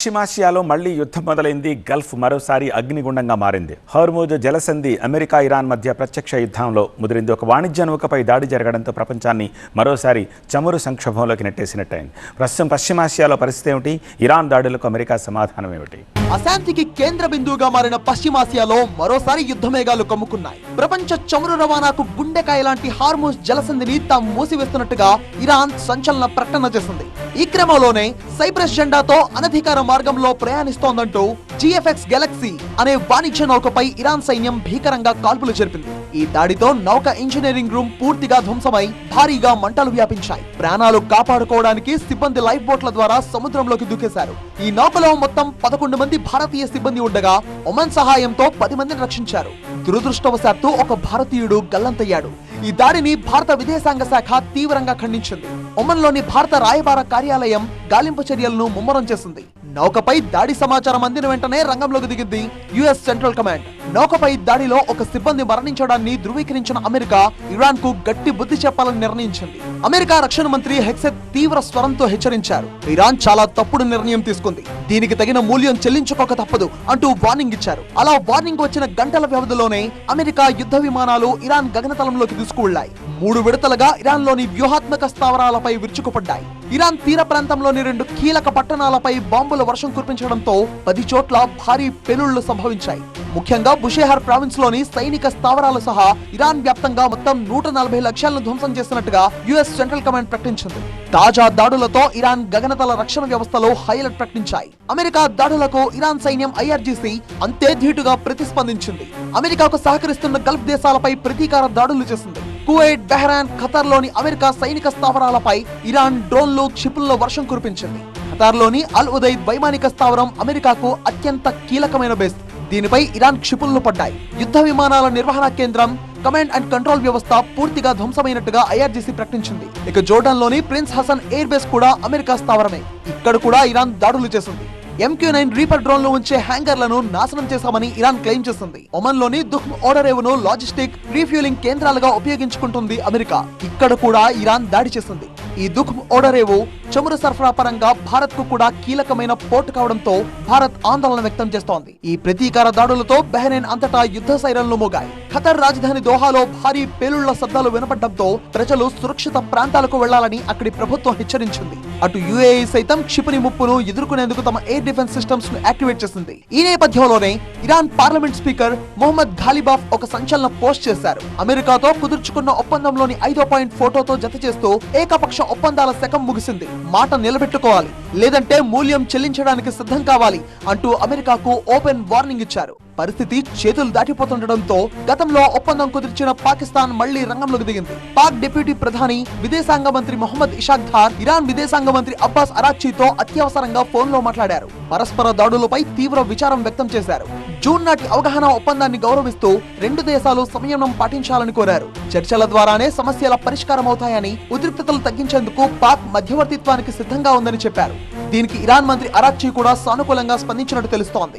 పశ్చిమాసియాలో మళ్లీ యుద్ధం మొదలైంది. గల్ఫ్ మరోసారి అగ్నిగుండంగా మారింది. హోర్ముజ్ జలసంధి అమెరికా ఇరాన్ మధ్య ప్రత్యక్ష యుద్ధంలో ముదిరింది. ఒక వాణిజ్య నౌకపై దాడి జరగడంతో ప్రపంచాన్ని మరోసారి చమురు సంక్షోభంలోకి నెట్టేసినట్టయింది. ప్రస్తుతం పశ్చిమాసియాలో పరిస్థితి ఏమిటి? ఇరాన్ దాడులకు అమెరికా సమాధానం ఏమిటి? అశాంతికి కేంద్ర బిందువుగా మారిన పశ్చిమాసియాలో మరోసారి యుద్ధ మేఘాలు కమ్ముకున్నాయి. ప్రపంచ చమురు రవాణాకు గుండెకాయ లాంటి హార్ముజ్ జలసంధిని తాము మూసివేస్తున్నట్టుగా ఇరాన్ సంచలన ప్రకటన చేసింది. ఈ క్రమంలోనే సైప్రస్ జెండాతో అనధికార మార్గంలో ప్రయాణిస్తోందంటూ జిఎఫ్ఎక్స్ గెలాక్సీ అనే వాణిజ్య నౌకపై ఇరాన్ సైన్యం భీకరంగా కాల్పులు జరిపింది. ఈ దాడితో నౌక ఇంజనీరింగ్ రూమ్ పూర్తిగా ధ్వంసమై భారీగా మంటలు వ్యాపించాయి. ప్రాణాలు కాపాడుకోవడానికి సిబ్బంది లైఫ్ బోట్ల ద్వారా సముద్రంలోకి దూకేశారు. ఈ నౌకలో మొత్తం 11 మంది భారతీయ సిబ్బంది ఉండగా ఒమన్ సహాయంతో 10 మందిని రక్షించారు. దురదృష్టవశాత్తు ఒక భారతీయుడు గల్లంతయ్యాడు. ఈ దాడిని భారత విదేశాంగ శాఖ తీవ్రంగా ఖండించింది. ఒమన్లోని భారత రాయబార కార్యాలయం గాలింపు చర్యలను ముమ్మరం చేసింది. నౌకపై దాడి సమాచారం అందిన వెంటనే రంగంలోకి దిగింది యుఎస్ సెంట్రల్ కమాండ్. నౌకపై దాడిలో ఒక సిబ్బంది మరణించడాన్ని ధృవీకరించిన అమెరికా ఇరాన్ కు గట్టి బుద్ధి చెప్పాలని నిర్ణయించింది. అమెరికా రక్షణ మంత్రి హెక్సెత్ తీవ్ర స్వరంతో హెచ్చరించారు. ఇరాన్ చాలా తప్పుడు నిర్ణయం తీసుకుంది, దీనికి తగిన మూల్యం చెల్లించుకోక తప్పదు అంటూ వార్నింగ్ ఇచ్చారు. అలా వార్నింగ్ వచ్చిన గంటల వ్యవధిలోనే అమెరికా యుద్ధ విమానాలు ఇరాన్ గగనతలంలోకి దూసుకువెళ్లాయి. 3 విడతలుగా ఇరాన్ లోని వ్యూహాత్మక స్థావరాలపై విరుచుకుపడ్డాయి. ఇరాన్ తీర ప్రాంతంలోని 2 కీలక పట్టణాలపై బాంబుల వర్షం కురిపించడంతో 10 చోట్ల భారీ పేలుళ్లు సంభవించాయి. ముఖ్యంగా బుషేహర్ ప్రావిన్స్ లోని సైనిక స్థావరాలు సహా ఇరాన్ వ్యాప్తంగా మొత్తం 140 లక్ష్యాలను ధ్వంసం చేసినట్టుగా యుఎస్ సెంట్రల్ కమాండ్ ప్రకటించింది. తాజా దాడులతో ఇరాన్ గగనతల రక్షణ వ్యవస్థలో హైలైట్ ప్రకటించాయి. అమెరికా దాడులకు ఇరాన్ సైన్యం ఐఆర్జీసీ అంతే ధీటుగా ప్రతిస్పందించింది. అమెరికాకు సహకరిస్తున్న గల్ఫ్ దేశాలపై ప్రతీకార దాడులు చేసింది. కువైట్, బహ్రెయిన్, ఖతార్లోని అమెరికా సైనిక స్థావరాలపై ఇరాన్ డ్రోన్లు, క్షిపణుల వర్షం కురిపించింది. ఖతార్లోని అల్ ఉదైద్ వైమానిక స్థావరం అమెరికాకు అత్యంత కీలకమైన బేస్. దీనిపై ఇరాన్ క్షిపణులు పడ్డాయి. యుద్ధ విమానాల నిర్వహణ కేంద్రం, కమాండ్ అండ్ కంట్రోల్ వ్యవస్థ పూర్తిగా ధ్వంసమైనట్టుగా ఐఆర్జీసీ ప్రకటించింది. ఇక జోర్డాన్ లోని ప్రిన్స్ హసన్ ఎయిర్ బేస్ కూడా అమెరికా స్థావరమే. ఇక్కడ కూడా ఇరాన్ దాడులు చేసింది. MQ-9 రీపర్ డ్రోన్లు ఉంచే హ్యాంగర్లను నాశనం చేశామని ఇరాన్ క్లెయిమ్ చేసింది. ఒమన్ లోని దుఖ్మ్ ఓడరేవును లాజిస్టిక్, రీఫ్యూలింగ్ కేంద్రాలుగా ఉపయోగించుకుంటుంది అమెరికా. ఇక్కడ కూడా ఇరాన్ దాడి చేసింది. ఈ దుఖ్మ్ ఓడరేవు చమురు సరఫరా పరంగా భారత్ కు కూడా కీలకమైన పోర్ట్ కావడంతో భారత్ ఆందోళన వ్యక్తం చేస్తోంది. ఈ ప్రతీకార దాడులతో బహ్రెయిన్ అంతటా యుద్ధ సైరన్లు మోగాయి. ఖతర్ రాజధాని దోహాలో భారీ పేలుళ్ల శబ్దాలు వినపడడంతో ప్రజలు సురక్షిత ప్రాంతాలకు వెళ్లాలని అక్కడి ప్రభుత్వం హెచ్చరించింది. అటు యుఏఈ సైతం క్షిపణి ముప్పును ఎదుర్కొనేందుకు తమ ఎయిర్ డిఫెన్స్ సిస్టమ్స్ ను యాక్టివేట్ చేసింది. ఈ నేపథ్యంలోనే ఇరాన్ పార్లమెంట్ స్పీకర్ మొహమ్మద్ ఘాలిబాఫ్ ఒక సంచలన పోస్ట్ చేశారు. అమెరికాతో కుదుర్చుకున్న ఒప్పందంలోని 5వ పాయింట్ ఫోటోతో జత చేస్తూ ఏకపక్ష ఒప్పందాల శకం ముగిసింది, మాట నిలబెట్టుకోవాలి లేదంటే మూల్యం చెల్లించడానికి సిద్ధం కావాలి అంటూ అమెరికాకు ఓపెన్ వార్నింగ్ ఇచ్చారు. పరిస్థితి చేతులు దాటిపోతుండటంతో గతంలో ఒప్పందం కుదిర్చిన పాకిస్తాన్ మళ్లీ రంగంలోకి దిగింది. పాక్ డిప్యూటీ ప్రధాని విదేశాంగ మంత్రి మొహమ్మద్ ఇషాక్దార్ ఇరాన్ విదేశాంగ మంత్రి అబ్బాస్ అరాక్చీతో అత్యవసరంగా ఫోన్లో మాట్లాడారు. పరస్పర దాడులపై తీవ్ర విచారం వ్యక్తం చేశారు. జూన్ నాటి అవగాహన ఒప్పందాన్ని గౌరవిస్తూ 2 దేశాలు సంయమనం పాటించాలని కోరారు. చర్చల ద్వారానే సమస్యల పరిష్కారం అవుతాయని, ఉద్రిక్తతలు తగ్గించేందుకు పాక్ మధ్యవర్తిత్వానికి సిద్ధంగా ఉందని చెప్పారు. దీనికి ఇరాన్ మంత్రి అరాక్చీ కూడా సానుకూలంగా స్పందించినట్టు తెలుస్తోంది.